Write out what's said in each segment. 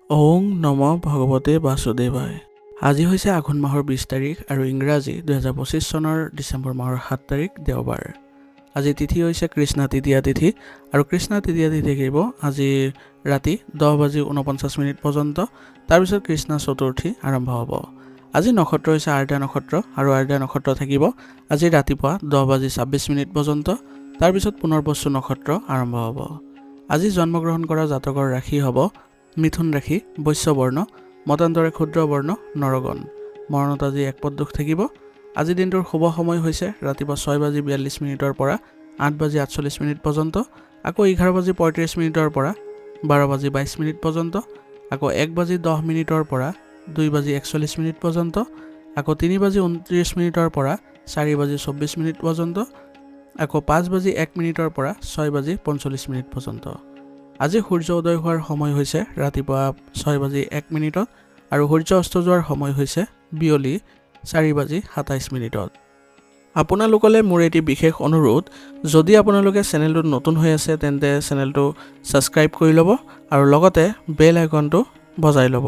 ওং নম ভগৱতে বাসুদেৱায়। আজি হৈছে আঘোণ মাহৰ 20 তাৰিখ আৰু ইংৰাজী 2025 চনৰ ডিচেম্বৰ মাহৰ 7 তাৰিখ দেওবাৰ। আজি তিথি হৈছে কৃষ্ণা তৃতীয়া তিথি আৰু কৃষ্ণা তৃতীয়া তিথি থাকিব আজি ৰাতি 10:49 পৰ্যন্ত। তাৰপিছত কৃষ্ণা চতুৰ্থী আৰম্ভ হ'ব। আজি নক্ষত্ৰ হৈছে আৰ্দা নক্ষত্ৰ আৰু আৰ্দা নক্ষত্ৰ থাকিব আজি ৰাতিপুৱা 10:26 পৰ্যন্ত। তাৰপিছত পুনৰ্বসু নক্ষত্ৰ আৰম্ভ হ'ব। আজি জন্মগ্ৰহণ কৰা জাতকৰ ৰাশি হ'ব মিথুন ৰাশি, বৈশ্য বৰ্ণ, মতান্তৰে ক্ষুদ্ৰ বৰ্ণ, নৰগণ। মৰণত আজি একপদ দুখ থাকিব। আজি দিনটোৰ শুভ সময় হৈছে ৰাতিপুৱা 6:42 পৰা 8:48 পৰ্যন্ত, আকৌ 11:35 পৰা 12:22 পৰ্যন্ত, আকৌ 1:10 পৰা 2:41 পৰ্যন্ত, আকৌ 3:29 পৰা 4:24 পৰ্যন্ত, আকৌ 5:01 পৰা 6:45 পৰ্যন্ত। আজি সূৰ্য উদয় হোৱাৰ সময় হৈছে ৰাতিপুৱা 6:01 আৰু সূৰ্য অস্ত যোৱাৰ সময় হৈছে বিয়লি 4:27। আপোনালোকলৈ মোৰ এটি বিশেষ অনুৰোধ, যদি আপোনালোকে চেনেলটোত নতুন হৈ আছে তেন্তে চেনেলটো ছাবস্ক্ৰাইব কৰি ল'ব আৰু লগতে বেল আইকনটো বজাই ল'ব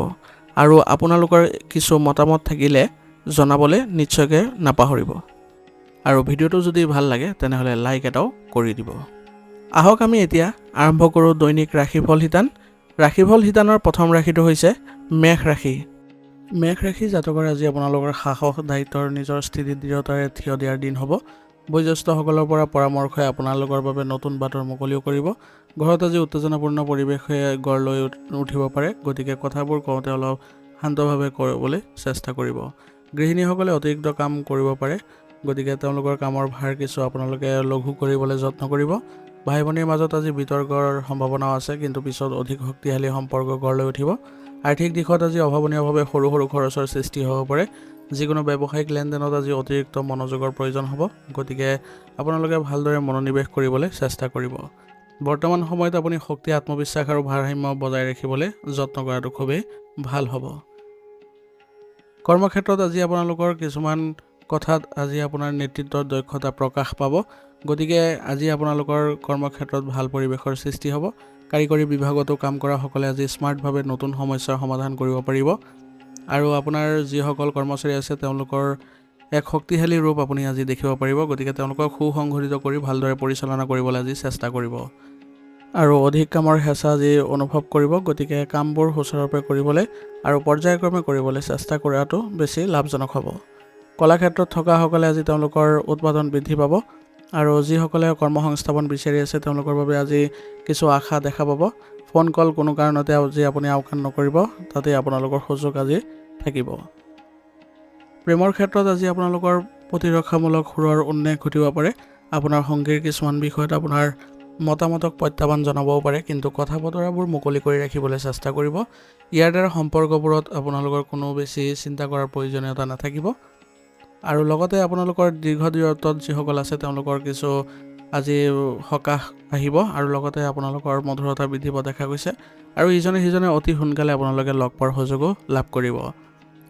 আৰু আপোনালোকৰ কিছু মতামত থাকিলে জনাবলৈ নিশ্চয়কৈ নাপাহৰিব। আৰু ভিডিঅ'টো যদি ভাল লাগে তেনেহ'লে লাইক এটাও কৰি দিব। আহক আমি এতিয়া আৰম্ভ কৰোঁ দৈনিক ৰাশিফল শিতান। ৰাশিফল শিতানৰ প্ৰথম ৰাশিটো হৈছে মেষ ৰাশি। মেষ ৰাশি জাতকৰ আজি আপোনালোকৰ সাহস দায়িত্বৰ নিজৰ স্থিতি দৃঢ়তাৰে থিয় দিয়াৰ দিন হ'ব। বয়োজ্যেষ্ঠসকলৰ পৰা পৰামৰ্শই আপোনালোকৰ বাবে নতুন বাটৰ মুকলিও কৰিব। ঘৰত আজি উত্তেজনাপূৰ্ণ পৰিৱেশে গঢ় লৈ উঠিব পাৰে, গতিকে কথাবোৰ কওঁতে অলপ শান্তভাৱে কৰিবলৈ চেষ্টা কৰিব। গৃহিণীসকলে অতিৰিক্ত কাম কৰিব পাৰে, গতিকে তেওঁলোকৰ কামৰ ভাৰ কিছু আপোনালোকে লঘু কৰিবলৈ যত্ন কৰিব। ভাই ভনীৰ মাজত আজি বিতৰ্কৰ সম্ভাৱনাও আছে, কিন্তু পিছত অধিক শক্তিশালী সম্পৰ্ক গঢ় লৈ উঠিব। আৰ্থিক দিশত আজি অভাৱনীয়ভাৱে সৰু সৰু খৰচৰ সৃষ্টি হ'ব পাৰে। যিকোনো ব্যৱসায়িক লেনদেনত আজি অতিৰিক্ত মনোযোগৰ প্ৰয়োজন হ'ব, গতিকে আপোনালোকে ভালদৰে মনোনিৱেশ কৰিবলৈ চেষ্টা কৰিব। বৰ্তমান সময়ত আপুনি শক্তি, আত্মবিশ্বাস আৰু ভাৰসাম্য বজাই ৰাখিবলৈ যত্ন কৰাটো খুবেই ভাল হ'ব। কৰ্মক্ষেত্ৰত আজি আপোনালোকৰ কিছুমান কথাত আজি আপোনাৰ নেতৃত্বৰ দক্ষতা প্ৰকাশ পাব, গতিকে আজি আপোনালোকৰ কৰ্মক্ষেত্ৰত ভাল পৰিৱেশৰ সৃষ্টি হ'ব। কাৰিকৰী বিভাগতো কাম কৰাসকলে আজি স্মাৰ্টভাৱে নতুন সমস্যাৰ সমাধান কৰিব পাৰিব আৰু আপোনাৰ যিসকল কৰ্মচাৰী আছে তেওঁলোকৰ এক শক্তিশালী ৰূপ আপুনি আজি দেখিব পাৰিব, গতিকে তেওঁলোকক সুসংগঠিত কৰি ভালদৰে পৰিচালনা কৰিবলৈ আজি চেষ্টা কৰিব আৰু অধিক কামৰ হেঁচা আজি অনুভৱ কৰিব, গতিকে কামবোৰ সুচাৰুৰূপে কৰিবলৈ আৰু পৰ্যায়ক্ৰমে কৰিবলৈ চেষ্টা কৰাটো বেছি লাভজনক হ'ব। কলাক্ষেত্ৰত থকাসকলে আজি তেওঁলোকৰ উৎপাদন বৃদ্ধি পাব আৰু যিসকলে কৰ্মসংস্থাপন বিচাৰি আছে তেওঁলোকৰ বাবে আজি কিছু আশা দেখা পাব। ফোন কল কোনো কাৰণতে আজি আপুনি আওকাণ নকৰিব, তাতে আপোনালোকৰ সুযোগ আজি থাকিব। প্ৰেমৰ ক্ষেত্ৰত আজি আপোনালোকৰ প্ৰতিৰক্ষামূলক সুৰৰ উন্মেষ ঘটিব পাৰে। আপোনাৰ সংগীৰ কিছুমান বিষয়ত আপোনাৰ মতামতক প্ৰত্যাহ্বান জনাবও পাৰে, কিন্তু কথা বতৰাবোৰ মুকলি কৰি ৰাখিবলৈ চেষ্টা কৰিব। ইয়াৰ দ্বাৰা সম্পৰ্কবোৰত আপোনালোকৰ কোনো বেছি চিন্তা কৰাৰ প্ৰয়োজনীয়তা নাথাকিব আৰু লগতে আপোনালোকৰ দীৰ্ঘ দূৰত্বত যিসকল আছে তেওঁলোকৰ কিছু আজি সকাহ আহিব আৰু লগতে আপোনালোকৰ মধুৰতা বৃদ্ধি পোৱা দেখা গৈছে আৰু ইজনে সিজনে অতি সোনকালে আপোনালোকে লগ পোৱাৰ সুযোগো লাভ কৰিব।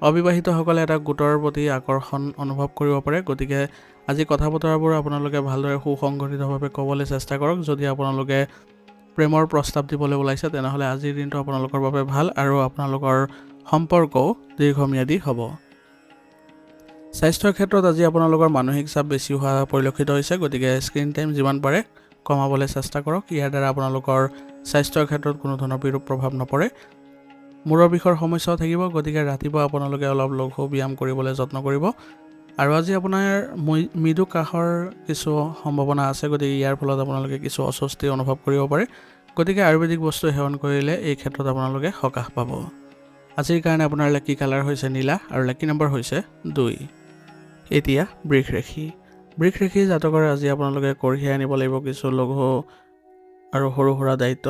অবিবাহিতসকলে এটা গোটৰ প্ৰতি আকৰ্ষণ অনুভৱ কৰিব পাৰে, গতিকে আজি কথা বতৰাবোৰ আপোনালোকে ভালদৰে সুসংগঠিতভাৱে ক'বলৈ চেষ্টা কৰক। যদি আপোনালোকে প্ৰেমৰ প্ৰস্তাৱ দিবলৈ ওলাইছে তেনেহ'লে আজিৰ দিনটো আপোনালোকৰ বাবে ভাল আৰু আপোনালোকৰ সম্পৰ্কও দীৰ্ঘম্যাদী হ'ব। স্বাস্থ্যৰ ক্ষেত্ৰত আজি আপোনালোকৰ মানসিক চাপ বেছি হোৱা পৰিলক্ষিত হৈছে, গতিকে স্ক্ৰীণ টাইম যিমান পাৰে কমাবলৈ চেষ্টা কৰক। ইয়াৰ দ্বাৰা আপোনালোকৰ স্বাস্থ্যৰ ক্ষেত্ৰত কোনো ধৰণৰ বিৰূপ প্ৰভাৱ নপৰে। মূৰৰ বিষৰ সমস্যাও থাকিব, গতিকে ৰাতিপুৱা আপোনালোকে অলপ লঘু ব্যায়াম কৰিবলৈ যত্ন কৰিব আৰু আজি আপোনাৰ মৃদু কাহৰ কিছু সম্ভাৱনা আছে, গতিকে ইয়াৰ ফলত আপোনালোকে কিছু অস্বস্তি অনুভৱ কৰিব পাৰে, গতিকে আয়ুৰ্বেদিক বস্তু সেৱন কৰিলে এই ক্ষেত্ৰত আপোনালোকে সকাহ পাব। আজিৰ কাৰণে আপোনাৰ লাকি কালাৰ হৈছে নীলা আৰু লাকি নম্বৰ হৈছে 2। এতিয়া বৃষ ৰাশি। বৃষ ৰাশি জাতকৰ আজি আপোনালোকে কঢ়িয়াই আনিব লাগিব কিছু লঘু আৰু সৰু সুৰা দায়িত্ব।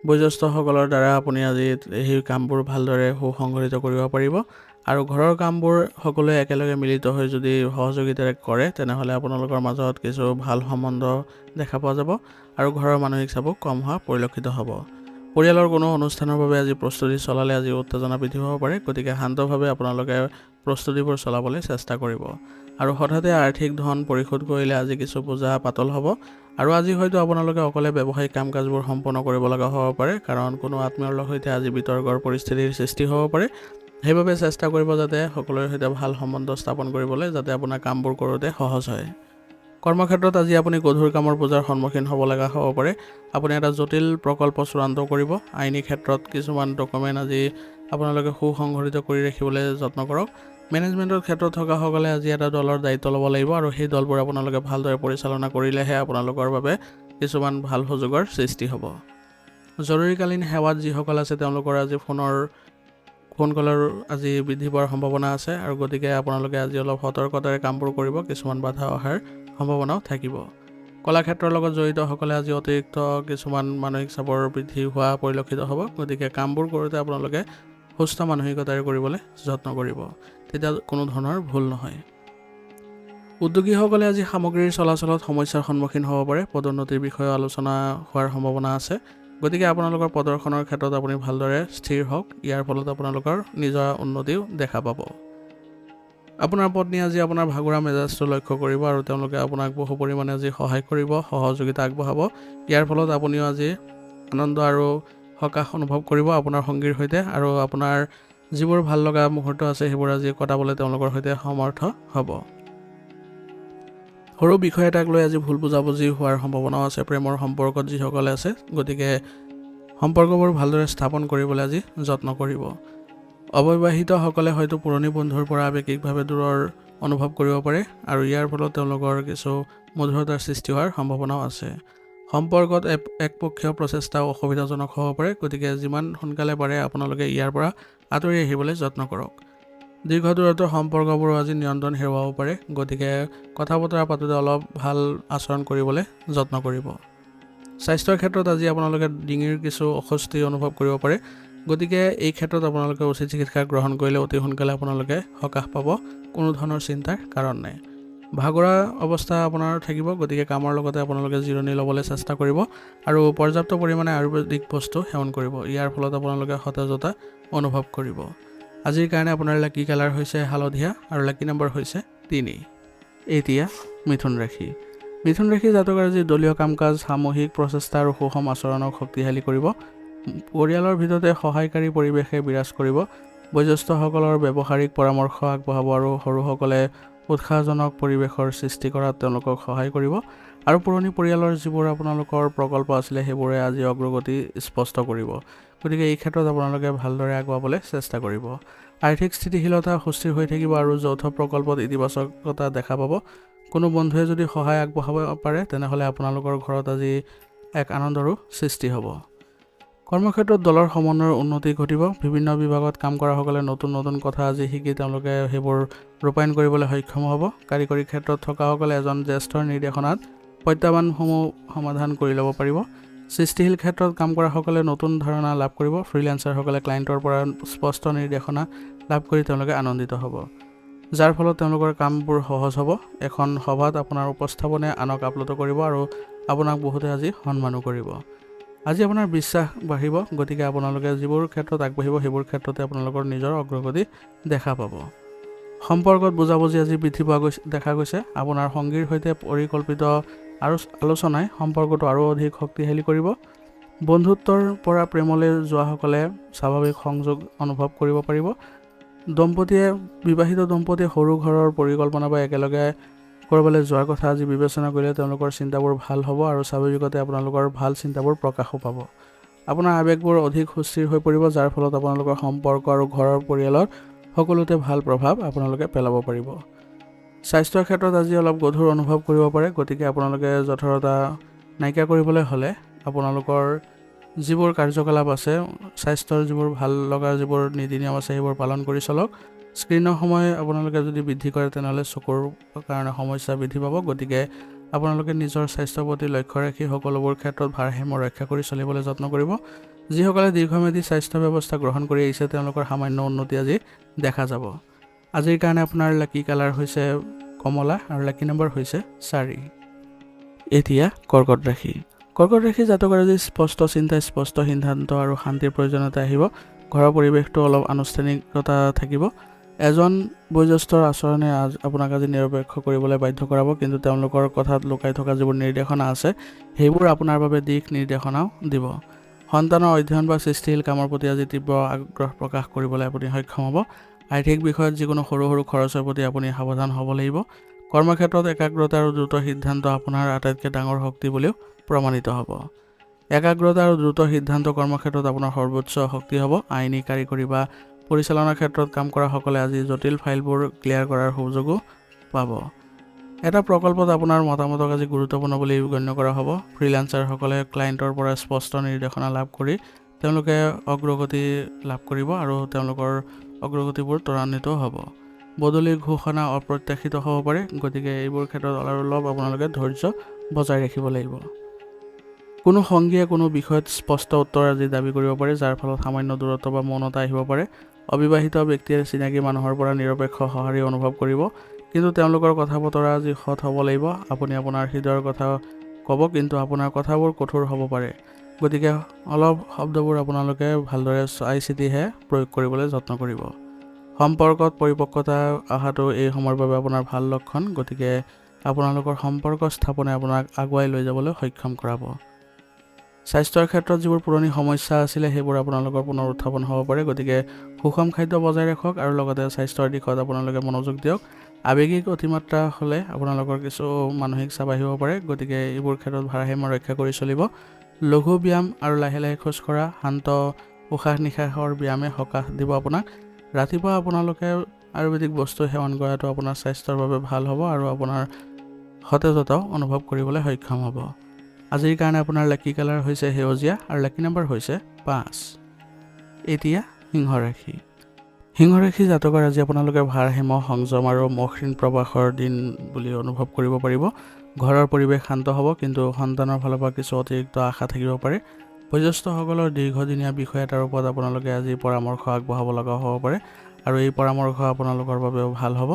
বয়োজ্যেষ্ঠসকলৰ দ্বাৰা আপুনি আজি সেই কামবোৰ ভালদৰে সুসংগঠিত কৰিব পাৰিব আৰু ঘৰৰ কামবোৰ সকলোৱে একেলগে মিলিত হৈ যদি সহযোগিতাৰে কৰে তেনেহ'লে আপোনালোকৰ মাজত কিছু ভাল সম্বন্ধ দেখা পোৱা যাব আৰু ঘৰৰ মানসিক চাপো কম হোৱা পৰিলক্ষিত হ'ব। পৰিয়ালৰ কোনো অনুষ্ঠানৰ বাবে আজি প্ৰস্তুতি চলালে আজি উত্তেজনা বৃদ্ধি হ'ব পাৰে, গতিকে শান্তভাৱে আপোনালোকে প্ৰস্তুতিবোৰ চলাবলৈ চেষ্টা কৰিব আৰু হঠাতে আৰ্থিক ধন পৰিশোধ কৰিলে আজি কিছু বোজা পাতল হ'ব আৰু আজি হয়তো আপোনালোকে অকলে ব্যৱসায়িক কাম কাজবোৰ সম্পন্ন কৰিব লগা হ'ব পাৰে, কাৰণ কোনো আত্মীয়ৰ সৈতে আজি বিতৰ্কৰ পৰিস্থিতিৰ সৃষ্টি হ'ব পাৰে। সেইবাবে চেষ্টা কৰিব যাতে সকলোৰে সৈতে ভাল সম্বন্ধ স্থাপন কৰিবলৈ, যাতে আপোনাৰ কামবোৰ কৰোঁতে সহজ হয়। কৰ্মক্ষেত্ৰত আজি আপুনি গধুৰ কামৰ বোজাৰ সন্মুখীন হ'ব লগা হ'ব পাৰে। আপুনি এটা জটিল প্ৰকল্প চূড়ান্ত কৰিব। আইনী ক্ষেত্ৰত কিছুমান ডকুমেণ্ট আজি আপোনালোকে সুসংগঠিত কৰি ৰাখিবলৈ যত্ন কৰক। মেনেজমেণ্টৰ ক্ষেত্ৰত থকাসকলে আজি এটা দলৰ দায়িত্ব ল'ব লাগিব আৰু সেই দলবোৰ আপোনালোকে ভালদৰে পৰিচালনা কৰিলেহে আপোনালোকৰ বাবে কিছুমান ভাল সুযোগৰ সৃষ্টি হ'ব। জৰুৰীকালীন সেৱাত যিসকল আছে তেওঁলোকৰ আজি ফোন কলৰ আজি বৃদ্ধি পোৱাৰ সম্ভাৱনা আছে, আৰু গতিকে আপোনালোকে আজি অলপ সতৰ্কতাৰে কামবোৰ কৰিব। কিছুমান বাধা অহাৰ সম্ভাৱনাও থাকিব। কলাক্ষেত্ৰৰ লগত জড়িতসকলে আজি অতিৰিক্ত কিছুমান মানসিক চাপৰ বৃদ্ধি হোৱা পৰিলক্ষিত হ'ব। গতিকে কামবোৰ কৰোঁতে আপোনালোকে সুস্থ মানসিকতাৰে কৰিবলৈ যত্ন কৰিব, তেতিয়া কোনো ধৰণৰ ভুল নহয়। উদ্যোগীসকলে আজি সামগ্ৰীৰ চলাচলত সমস্যাৰ সন্মুখীন হ'ব পাৰে। পদোন্নতিৰ বিষয়ে আলোচনা হোৱাৰ সম্ভাৱনা আছে। গতিকে আপোনালোকৰ প্ৰদৰ্শনৰ ক্ষেত্ৰত আপুনি ভালদৰে স্থিৰ হওক। ইয়াৰ ফলত আপোনালোকৰ নিজৰ উন্নতিও দেখা পাব। আপোনাৰ পত্নী আজি আপোনাৰ ভাগৰুৱা মেজাজটো লক্ষ্য কৰিব আৰু তেওঁলোকে আপোনাক বহু পৰিমাণে আজি সহায় কৰিব, সহযোগিতা আগবঢ়াব। ইয়াৰ ফলত আপুনিও আজি আনন্দ আৰু সকাহ অনুভৱ কৰিব আপোনাৰ সঙ্গীৰ সৈতে, আৰু আপোনাৰ যিবোৰ ভাল লগা মুহূৰ্ত আছে সেইবোৰ আজি কটাবলৈ তেওঁলোকৰ সৈতে সমৰ্থ হ'ব। সৰু বিষয় এটাক লৈ আজি ভুল বুজাবুজি হোৱাৰ সম্ভাৱনাও আছে প্ৰেমৰ সম্পৰ্কত যিসকলে আছে। গতিকে সম্পৰ্কবোৰ ভালদৰে স্থাপন কৰিবলৈ আজি যত্ন কৰিব। অবিবাহিতসকলে হয়তো পুৰণি বন্ধুৰ পৰা আৱেগিকভাৱে দূৰৰ অনুভৱ কৰিব পাৰে, আৰু ইয়াৰ ফলত তেওঁলোকৰ কিছু মধুৰতাৰ সৃষ্টি হোৱাৰ সম্ভাৱনাও আছে। সম্পৰ্কত একপক্ষীয় প্ৰচেষ্টাও অসুবিধাজনক হ'ব পাৰে। গতিকে যিমান সোনকালে পাৰে আপোনালোকে ইয়াৰ পৰা আঁতৰি আহিবলৈ যত্ন কৰক। দীৰ্ঘ দূৰত্বৰ সম্পৰ্কবোৰো আজি নিয়ন্ত্ৰণ হেৰুৱাব পাৰে। গতিকে কথা বতৰা পাতোঁতে অলপ ভাল আচৰণ কৰিবলৈ যত্ন কৰিব। স্বাস্থ্যৰ ক্ষেত্ৰত আজি আপোনালোকে ডিঙিৰ কিছু অস্বস্তি অনুভৱ কৰিব পাৰে। গতিকে এই ক্ষেত্ৰত আপোনালোকে উচিত চিকিৎসা গ্ৰহণ কৰিলে অতি সোনকালে আপোনালোকে সকাহ পাব। কোনো ধৰণৰ চিন্তাৰ কাৰণ নাই। ভাগৰুৱা অৱস্থা আপোনাৰ থাকিব। গতিকে কামৰ লগতে আপোনালোকে জিৰণি ল'বলৈ চেষ্টা কৰিব আৰু পৰ্যাপ্ত পৰিমাণে আয়ুৰ্বেদিক বস্তু সেৱন কৰিব। ইয়াৰ ফলত আপোনালোকে সতেজতা অনুভৱ কৰিব। আজিৰ কাৰণে আপোনাৰ লাকি কালাৰ হৈছে হালধীয়া আৰু লাকি নম্বৰ হৈছে 3। এতিয়া মিথুন ৰাশি। মিথুন ৰাশি জাতকৰ আজি দলীয় কাম কাজ, সামূহিক প্ৰচেষ্টা আৰু সুষম আচৰণক শক্তিশালী কৰিব। পৰিয়ালৰ ভিতৰতে সহায়কাৰী পৰিৱেশে বিৰাজ কৰিব। বয়োজ্যেষ্ঠসকলৰ ব্যৱহাৰিক পৰামৰ্শ আগবঢ়াব আৰু সৰুসকলে উৎসাহজনক পৰিৱেশৰ সৃষ্টি কৰাত তেওঁলোকক সহায় কৰিব। আৰু পুৰণি পৰিয়ালৰ যিবোৰ আপোনালোকৰ প্ৰকল্প আছিলে সেইবোৰে আজি অগ্ৰগতি স্পষ্ট কৰিব। গতিকে এই ক্ষেত্ৰত আপোনালোকে ভালদৰে আগুৱাবলৈ চেষ্টা কৰিব। আৰ্থিক স্থিতিশীলতা সুস্থিৰ হৈ থাকিব আৰু যৌথ প্ৰকল্পত ইতিবাচকতা দেখা পাব। কোনো বন্ধুৱে যদি সহায় আগবঢ়াব পাৰে তেনেহ'লে আপোনালোকৰ ঘৰত আজি এক আনন্দৰো সৃষ্টি হ'ব। কৰ্মক্ষেত্ৰত দলৰ সমন্বয়ৰ উন্নতি ঘটিব। বিভিন্ন বিভাগত কাম কৰাসকলে নতুন নতুন কথা আজি শিকি তেওঁলোকে সেইবোৰ ৰূপায়ণ কৰিবলৈ সক্ষম হ'ব। কাৰিকৰী ক্ষেত্ৰত থকাসকলে এজন জ্যেষ্ঠৰ নিৰ্দেশনাত প্ৰত্যাহ্বানসমূহ সমাধান কৰি ল'ব পাৰিব। সৃষ্টিশীল ক্ষেত্ৰত কাম কৰাসকলে নতুন ধাৰণা লাভ কৰিব। ফ্ৰিলেন্সাৰসকলে ক্লায়েণ্টৰ পৰা স্পষ্ট নিৰ্দেশনা লাভ কৰি তেওঁলোকে আনন্দিত হ'ব, যাৰ ফলত তেওঁলোকৰ কামবোৰ সহজ হ'ব। এখন সভাত আপোনাৰ উপস্থাপনে আনক আপ্লুত কৰিব আৰু আপোনাক বহুতে আজি সন্মানো কৰিব। আজি আপোনাৰ বিশ্বাস বাঢ়িব। গতিকে আপোনালোকে যিবোৰ ক্ষেত্ৰত আগবাঢ়িব সেইবোৰ ক্ষেত্ৰতে আপোনালোকৰ নিজৰ অগ্ৰগতি দেখা পাব। সম্পৰ্কত বুজাবুজি আজি বৃদ্ধি পোৱা দেখা গৈছে। আপোনাৰ সঙ্গীৰ সৈতে পৰিকল্পিত আৰু আলোচনাই সম্পৰ্কটো আৰু অধিক শক্তিশালী কৰিব। বন্ধুত্বৰ পৰা প্ৰেমলৈ যোৱাসকলে স্বাভাৱিক সংযোগ অনুভৱ কৰিব পাৰিব। বিবাহিত দম্পতীয়ে সৰু ঘৰৰ পৰিকল্পনা বা একেলগে ক'ৰবালৈ যোৱাৰ কথা আজি বিবেচনা কৰিলে তেওঁলোকৰ চিন্তাবোৰ ভাল হ'ব আৰু স্বাভাৱিকতে আপোনালোকৰ ভাল চিন্তাবোৰ প্ৰকাশো পাব। আপোনাৰ আৱেগবোৰ অধিক সুস্থিৰ হৈ পৰিব, যাৰ ফলত আপোনালোকৰ সম্পৰ্ক আৰু ঘৰৰ পৰিয়ালৰ সকলোতে ভাল প্ৰভাৱ আপোনালোকে পেলাব পাৰিব। স্বাস্থ্যৰ ক্ষেত্ৰত আজি অলপ গধুৰ অনুভৱ কৰিব পাৰে। গতিকে আপোনালোকে জঠৰতা নাইকিয়া কৰিবলৈ হ'লে আপোনালোকৰ যিবোৰ কাৰ্যকলাপ আছে, স্বাস্থ্যৰ যিবোৰ ভাল লগা যিবোৰ নীতি নিয়ম আছে সেইবোৰ পালন কৰি চলক। স্ক্ৰীনৰ সময় আপোনালোকে যদি বৃদ্ধি কৰে তেনেহ'লে চকুৰ কাৰণে সমস্যা বৃদ্ধি পাব। গতিকে আপোনালোকে নিজৰ স্বাস্থ্যৰ প্ৰতি লক্ষ্য ৰাখি সকলোবোৰ ক্ষেত্ৰত ভাৰসাম্য ৰক্ষা কৰি চলিবলৈ যত্ন কৰিব। যিসকলে দীৰ্ঘম্যাদী স্বাস্থ্য ব্যৱস্থা গ্ৰহণ কৰি আহিছে তেওঁলোকৰ সামান্য উন্নতি আজি দেখা যাব। আজিৰ কাৰণে আপোনাৰ লাকি কালাৰ হৈছে কমলা আৰু লাকি নম্বৰ হৈছে 4। এতিয়া কৰ্কট ৰাশি। কৰ্কট ৰাশি জাতকৰ আজি স্পষ্ট চিন্তা, স্পষ্ট সিদ্ধান্ত আৰু শান্তিৰ প্ৰয়োজনীয়তা আহিব। ঘৰৰ পৰিৱেশটো অলপ আনুষ্ঠানিকতা থাকিব। এজন বয়োজ্যেষ্ঠৰ আচৰণে আপোনাক আজি নিৰপেক্ষ কৰিবলৈ বাধ্য কৰাব, কিন্তু তেওঁলোকৰ কথাত লুকাই থকা যিবোৰ নিৰ্দেশনা আছে সেইবোৰ আপোনাৰ বাবে দিশ নিৰ্দেশনাও দিব। সন্তানৰ অধ্যয়ন বা সৃষ্টিশীল কামৰ প্ৰতি আজি তীব্ৰ আগ্ৰহ প্ৰকাশ কৰিবলৈ আপুনি সক্ষম হ'ব। আৰ্থিক বিষয়ত যিকোনো সৰু সৰু খৰচৰ প্ৰতি আপুনি সাৱধান হ'ব লাগিব। কৰ্মক্ষেত্ৰত একাগ্ৰতা আৰু দ্ৰুত সিদ্ধান্ত আপোনাৰ আটাইতকৈ ডাঙৰ শক্তি বুলিও প্ৰমাণিত হ'ব। একাগ্ৰতা আৰু দ্ৰুত সিদ্ধান্ত কৰ্মক্ষেত্ৰত আপোনাৰ সৰ্বোচ্চ শক্তি হ'ব। আইনী, কাৰিকৰী বা পৰিচালনাৰ ক্ষেত্ৰত কাম কৰাসকলে আজি জটিল ফাইলবোৰ ক্লিয়াৰ কৰাৰ সুযোগো পাব। এটা প্ৰকল্পত আপোনাৰ মতামতক আজি গুৰুত্বপূৰ্ণ বুলি গণ্য কৰা হ'ব। ফ্ৰিল্যান্সাৰসকলে ক্লায়েণ্টৰ পৰা স্পষ্ট নিৰ্দেশনা লাভ কৰি তেওঁলোকে অগ্ৰগতি লাভ কৰিব আৰু তেওঁলোকৰ অগ্ৰগতিবোৰ ত্বৰান্বিত হ'ব। বদলিৰ ঘোষণা অপ্ৰত্যাশিত হ'ব পাৰে, গতিকে এইবোৰ ক্ষেত্ৰত অলপ আপোনালোকে ধৈৰ্য বজাই ৰাখিব লাগিব। কোনো সংগীয়ে কোনো বিষয়ত স্পষ্ট উত্তৰ আজি দাবী কৰিব পাৰে, যাৰ ফলত সামান্য দূৰত্ব বা মৌনতা আহিব পাৰে। অবিবাহিত ব্যক্তিয়ে চিনাকি মানুহৰ পৰা নিৰপেক্ষ সঁহাৰি অনুভৱ কৰিব, কিন্তু তেওঁলোকৰ কথা বতৰা আজি সৎ হ'ব লাগিব। আপুনি আপোনাৰ হৃদয়ৰ কথা ক'ব, কিন্তু আপোনাৰ কথাবোৰ কঠোৰ হ'ব পাৰে, গতিকে অলপ শব্দবোৰ আপোনালোকে ভালদৰে চাই চিতিহে প্ৰয়োগ কৰিবলৈ যত্ন কৰিব। সম্পৰ্কত পৰিপক্কতা অহাটো এই সময়ৰ বাবে আপোনাৰ ভাল লক্ষণ, গতিকে আপোনালোকৰ সম্পৰ্ক স্থাপনে আপোনাক আগুৱাই লৈ যাবলৈ সক্ষম কৰাব। স্বাস্থ্যৰ ক্ষেত্ৰত যিবোৰ পুৰণি সমস্যা আছিলে সেইবোৰ আপোনালোকৰ পুনৰ উত্থাপন হ'ব পাৰে, গতিকে সুষম খাদ্য বজাই ৰাখক আৰু লগতে স্বাস্থ্যৰ দিশত আপোনালোকে মনোযোগ দিয়ক। আৱেগিক অতিমাত্ৰা হ'লে আপোনালোকৰ কিছু মানসিক চাপ আহিব পাৰে, গতিকে এইবোৰ ক্ষেত্ৰত ভাৰসাম্য ৰক্ষা কৰি চলিব। লঘু ব্যায়াম আৰু লাহে লাহে খোজকঢ়া, শান্ত উশাহ নিশাহৰ ব্যায়ামে সকাহ দিব আপোনাক। ৰাতিপুৱা আপোনালোকে আয়ুৰ্বেদিক বস্তু সেৱন কৰাটো আপোনাৰ স্বাস্থ্যৰ বাবে ভাল হ'ব আৰু আপোনাৰ সতেজতাও অনুভৱ কৰিবলৈ সক্ষম হ'ব। আজিৰ কাৰণে আপোনাৰ লাকি কালাৰ হৈছে সেউজীয়া আৰু লাকি নম্বৰ হৈছে 5। এতিয়া সিংহ ৰাশি। সিংহ ৰাশি জাতকৰ আজি আপোনালোকে ভাৰসাম্য, সংযম আৰু মসৃণ প্ৰৱাসৰ দিন বুলি অনুভৱ কৰিব পাৰিব। ঘৰৰ পৰিৱেশ শান্ত হ'ব, কিন্তু সন্তানৰ ফালৰ পৰা কিছু অতিৰিক্ত আশা থাকিব পাৰে। বয়োজ্যেষ্ঠসকলৰ দীৰ্ঘদিনীয়া বিষয় এটাৰ ওপৰত আপোনালোকে আজি পৰামৰ্শ আগবঢ়াব লগা হ'ব পাৰে আৰু এই পৰামৰ্শ আপোনালোকৰ বাবেও ভাল হ'ব।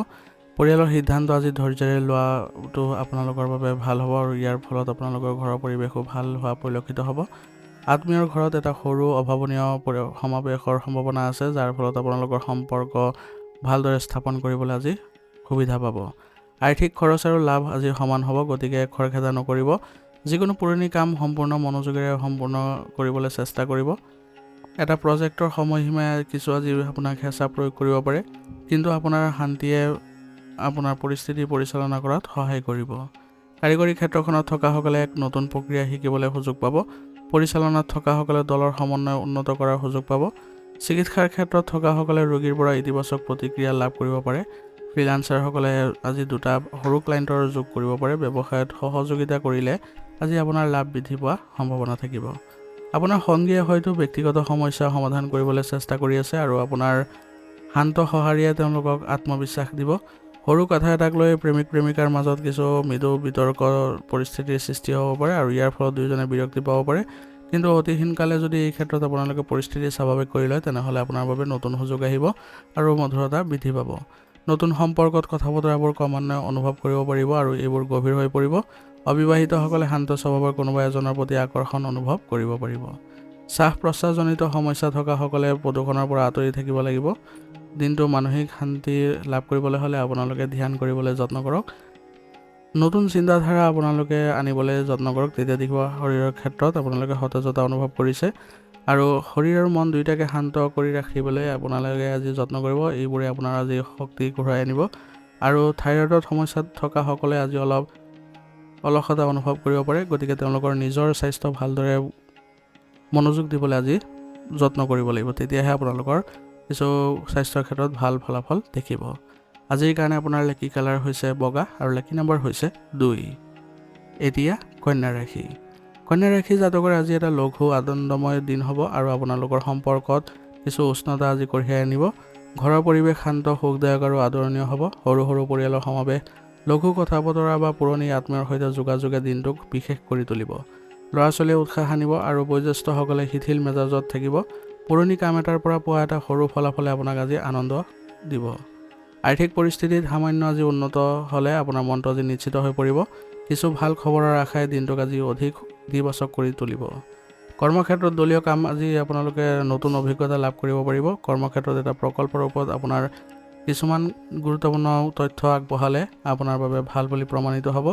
পৰিয়ালৰ সিদ্ধান্ত আজি ধৈৰ্য্যৰে লোৱাটো আপোনালোকৰ বাবে ভাল হ'ব আৰু ইয়াৰ ফলত আপোনালোকৰ ঘৰৰ পৰিৱেশো ভাল হোৱা পৰিলক্ষিত হ'ব। আত্মীয়ৰ ঘৰত এটা সৰু অভাৱনীয় সমাৱেশৰ সম্ভাৱনা আছে, যাৰ ফলত আপোনালোকৰ সম্পৰ্ক ভালদৰে স্থাপন কৰিবলৈ আজি সুবিধা পাব। আৰ্থিক খৰচ আৰু লাভ আজি সমান হ'ব, গতিকে খৰখেদা নকৰিব। যিকোনো পুৰণি কাম সম্পূৰ্ণ মনোযোগেৰে সম্পূৰ্ণ কৰিবলৈ চেষ্টা কৰিব। এটা প্ৰজেক্টৰ সময়সীমাই কিছু আজি আপোনাক হেঁচা প্ৰয়োগ কৰিব পাৰে, কিন্তু আপোনাৰ শান্তিয়ে আপোনাৰ পৰিস্থিতি পৰিচালনা কৰাত সহায় কৰিব। কাৰিকৰী ক্ষেত্ৰখনত থকাসকলে এক নতুন প্ৰক্ৰিয়া শিকিবলৈ সুযোগ পাব। পৰিচালনাত থকাসকলে দলৰ সমন্বয় উন্নত কৰাৰ সুযোগ পাব। চিকিৎসাৰ ক্ষেত্ৰত থকাসকলে ৰোগীৰ পৰা ইতিবাচক প্ৰতিক্ৰিয়া লাভ কৰিব পাৰে। ফ্ৰিল্যান্সাৰসকলে আজি দুটা সৰু ক্লায়েণ্টৰ যোগ কৰিব পাৰে। ব্যৱসায়ত সহযোগিতা কৰিলে আজি আপোনাৰ লাভ বৃদ্ধি পোৱা সম্ভাৱনা থাকিব। আপোনাৰ সংগীয়ে হয়তো ব্যক্তিগত সমস্যা সমাধান কৰিবলৈ চেষ্টা কৰি আছে আৰু আপোনাৰ শান্ত সঁহাৰিয়ে তেওঁলোকক আত্মবিশ্বাস দিব। সৰু কথা এটাক লৈ প্ৰেমিক-প্ৰেমিকাৰ মাজত কিছু মৃদু বিতৰ্কৰ পৰিস্থিতিৰ সৃষ্টি হ'ব পাৰে আৰু ইয়াৰ ফলত দুয়োজনে বিৰক্তি পাব পাৰে, কিন্তু অতি সোনকালে যদি এই ক্ষেত্ৰত আপোনালোকে পৰিস্থিতি স্বাভাৱিক কৰি লয় তেনেহ'লে আপোনাৰ বাবে নতুন সুযোগ আহিব আৰু মধুৰতা বৃদ্ধি পাব। নতুন সম্পৰ্কত কথা বতৰাবোৰ ক্ৰমান্বয়ে অনুভৱ কৰিব পাৰিব আৰু এইবোৰ গভীৰ হৈ পৰিব। অবিবাহিতসকলে শান্ত স্বভাৱৰ কোনোবা এজনৰ প্ৰতি আকৰ্ষণ অনুভৱ কৰিব পাৰিব। শ্বাস-প্ৰশ্বাসজনিত সমস্যা থকাসকলে প্ৰদূষণৰ পৰা আঁতৰি থাকিব লাগিব। দিনটো মানসিক শান্তি লাভ কৰিবলৈ হ'লে আপোনালোকে ধ্যান কৰিবলৈ যত্ন কৰক। নতুন চিন্তাধাৰা আপোনালোকে আনিবলৈ যত্ন কৰক, তেতিয়া দেখিব শৰীৰৰ ক্ষেত্ৰত আপোনালোকে সতেজতা অনুভৱ কৰিছে আৰু শৰীৰ আৰু মন দুয়োটাকে শান্ত কৰি ৰাখিবলৈ আপোনালোকে আজি যত্ন কৰিব। এইবোৰে আপোনাৰ আজি শক্তি ঘূৰাই আনিব আৰু থাইৰয়ডৰ সমস্যাত থকাসকলে আজি অলপ অলসতা অনুভৱ কৰিব পাৰে, গতিকে তেওঁলোকৰ নিজৰ স্বাস্থ্য ভালদৰে মনোযোগ দিবলৈ আজি যত্ন কৰিব লাগিব, তেতিয়াহে আপোনালোকৰ কিছু স্বাস্থ্যৰ ক্ষেত্ৰত ভাল ফলাফল দেখিব। আজিৰ কাৰণে আপোনাৰ লাকি কালাৰ হৈছে বগা আৰু লাকি নম্বৰ হৈছে 2। এতিয়া কন্যা ৰাশি। কন্যা ৰাশি জাতকৰ আজি এটা লঘু আনন্দময় দিন হ'ব আৰু আপোনালোকৰ সম্পৰ্কত কিছু উষ্ণতা আজি কঢ়িয়াই আনিব। ঘৰৰ পৰিৱেশ শান্ত, সুখদায়ক আৰু আদৰণীয় হ'ব। সৰু সৰু পৰিয়ালৰ সমাৱেশ, লঘু কথা বতৰা বা পুৰণি আত্মীয়ৰ সৈতে যোগাযোগে দিনটোক বিশেষ কৰি তুলিব। ল'ৰা-ছোৱালীয়ে উৎসাহ আনিব আৰু বয়োজ্যেষ্ঠসকলে শিথিল মেজাজত থাকিব। পুৰণি কাম এটাৰ পৰা পোৱা এটা সৰু ফলাফলে আপোনাক আজি আনন্দ দিব। আৰ্থিক পৰিস্থিতিত সামান্য আজি উন্নত হ'লে আপোনাৰ মনটো আজি নিশ্চিত হৈ পৰিব। কিছু ভাল খবৰৰ আশাই দিনটোক আজি অধিক ইতিবাচক কৰি তুলিব। কৰ্মক্ষেত্ৰত দলীয় কাম আজি আপোনালোকে নতুন অভিজ্ঞতা লাভ কৰিব পাৰিব। কৰ্মক্ষেত্ৰত এটা প্ৰকল্পৰ ওপৰত আপোনাৰ কিছুমান গুৰুত্বপূৰ্ণ তথ্য আগবঢ়ালে আপোনাৰ বাবে ভাল বুলি প্ৰমাণিত হ'ব।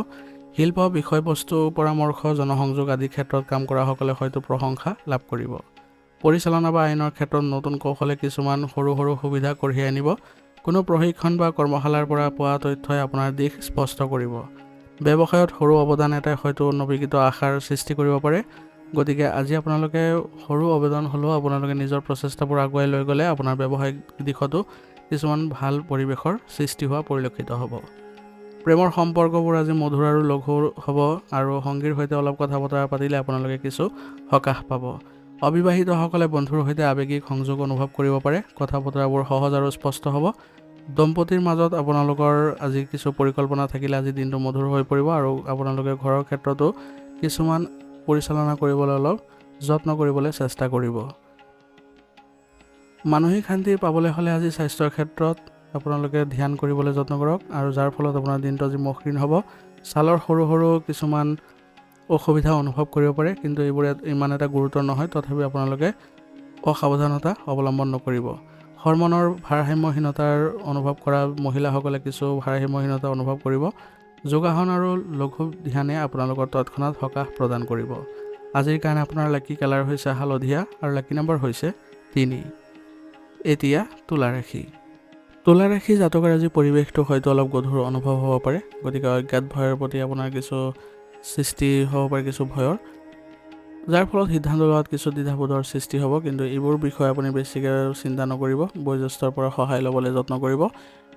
শিল্প, বিষয়বস্তু, পৰামৰ্শ, জনসংযোগ আদি ক্ষেত্ৰত কাম কৰাসকলে হয়তো প্ৰশংসা লাভ কৰিব। পৰিচালনা বা আইনৰ ক্ষেত্ৰত নতুন কৌশলে কিছুমান সৰু সৰু সুবিধা কঢ়িয়াই আনিব। কোনো প্ৰশিক্ষণ বা কৰ্মশালাৰ পৰা পোৱা তথ্যই আপোনাৰ দিশ স্পষ্ট কৰিব। ব্যৱসায়ত সৰু অৱদান এটাই হয়তো নৱীকৃত আশাৰ সৃষ্টি কৰিব পাৰে। গতিকে আজি আপোনালোকে সৰু অৱদান হ'লেও আপোনালোকে নিজৰ প্ৰচেষ্টাবোৰ আগুৱাই লৈ গ'লে আপোনাৰ ব্যৱসায়িক দিশতো কিছুমান ভাল পৰিৱেশৰ সৃষ্টি হোৱা পৰিলক্ষিত হ'ব। প্ৰেমৰ সম্পৰ্কবোৰ আজি মধুৰ আৰু লঘু হ'ব আৰু সংগীৰ সৈতে অলপ কথা বতৰা পাতিলে আপোনালোকে কিছু সকাহ পাব। অবিবাহিতসকলে বন্ধুৰ সৈতে আৱেগিক সংযোগ অনুভৱ কৰিব পাৰে। কথা বতৰাবোৰ সহজ আৰু স্পষ্ট হ'ব। দম্পতীৰ মাজত আপোনালোকৰ আজি কিছু পৰিকল্পনা থাকিলে আজি দিনটো মধুৰ হৈ পৰিব আৰু আপোনালোকে ঘৰৰ ক্ষেত্ৰতো কিছুমান পৰিচালনা কৰিবলৈ অলপ যত্ন কৰিবলৈ চেষ্টা কৰিব। মানসিক শান্তি পাবলৈ হ'লে আজি স্বাস্থ্যৰ ক্ষেত্ৰত আপোনালোকে ধ্যান কৰিবলৈ যত্ন কৰক আৰু যাৰ ফলত আপোনাৰ দিনটো আজি মসৃণ হ'ব। ছালৰ সৰু সৰু কিছুমান অসুবিধা অনুভৱ কৰিব পাৰে, কিন্তু এইবোৰ ইমান এটা গুৰুতৰ নহয়। তথাপি আপোনালোকে অসাৱধানতা অৱলম্বন নকৰিব। হৰমনৰ ভাৰসাম্যহীনতাৰ অনুভৱ কৰা মহিলাসকলে কিছু ভাৰসাম্যহীনতা অনুভৱ কৰিব। যোগাসন আৰু লঘু ধ্যানে আপোনালোকৰ তৎক্ষণাত সকাহ প্ৰদান কৰিব। আজিৰ কাৰণে আপোনাৰ লাকি কালাৰ হৈছে হালধীয়া আৰু লাকি নম্বৰ হৈছে 3। এতিয়া তুলা ৰাশি। তুলা ৰাশি জাতকৰ আজি পৰিৱেশটো হয়তো অলপ গধুৰ অনুভৱ হ'ব পাৰে। গতিকে অজ্ঞাত ভয়ৰ প্ৰতি আপোনাৰ কিছু সৃষ্টি হ'ব পাৰে, কিছু ভয়ৰ, যাৰ ফলত সিদ্ধান্ত লোৱাত কিছু দ্বিধাবোধৰ সৃষ্টি হ'ব। কিন্তু এইবোৰ বিষয়ে আপুনি বেছিকৈ চিন্তা নকৰিব। বয়োজ্যেষ্ঠৰ পৰা সহায় ল'বলৈ যত্ন কৰিব।